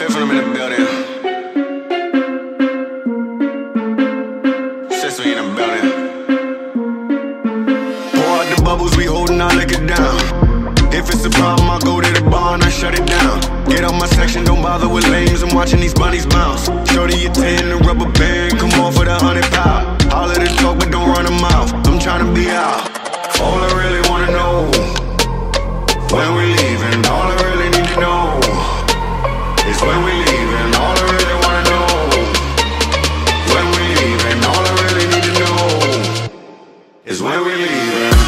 Piffin, I'm in the building. Sesame in the building. Pour out the bubbles, we holding our liquor down. If it's a problem, I'll go to the bar and I shut it down. Get out my section, don't bother with lames. I'm watching these bunnies bounce. Shorty, your 10, the rubber band, come on for the 100 pound. All of the talk, but don't run them mouth. I'm trying to be out. All I really wanna know, when we leaving, all I really need to know is when we leaving. All I really wanna know, when we leaving. All I really need to know is when we leaving.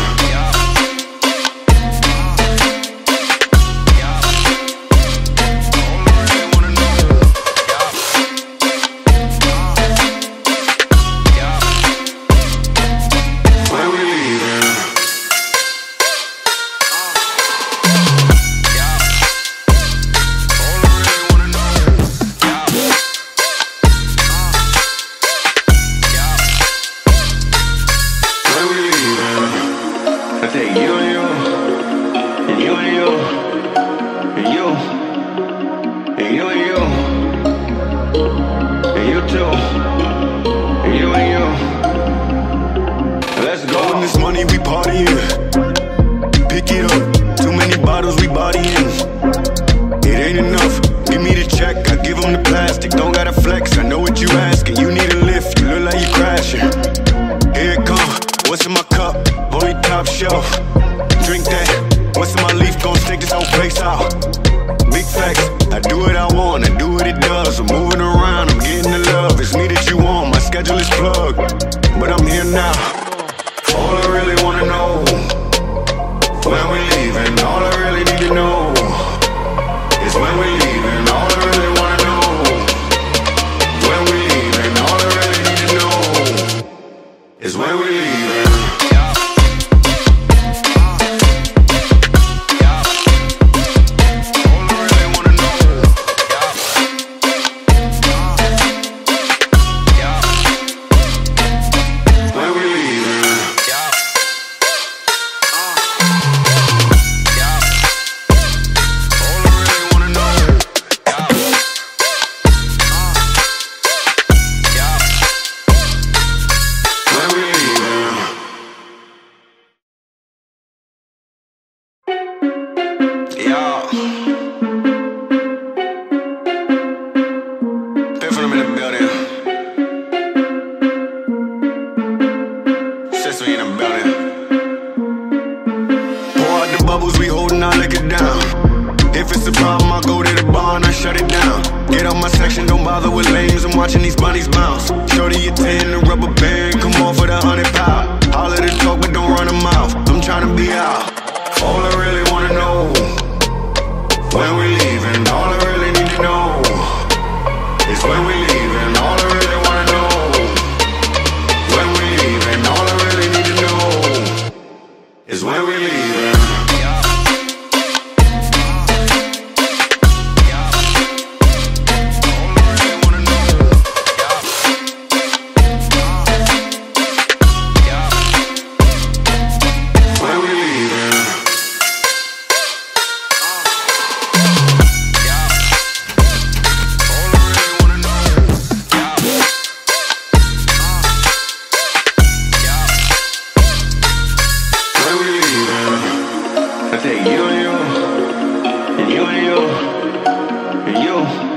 You and you, and you and you, and you.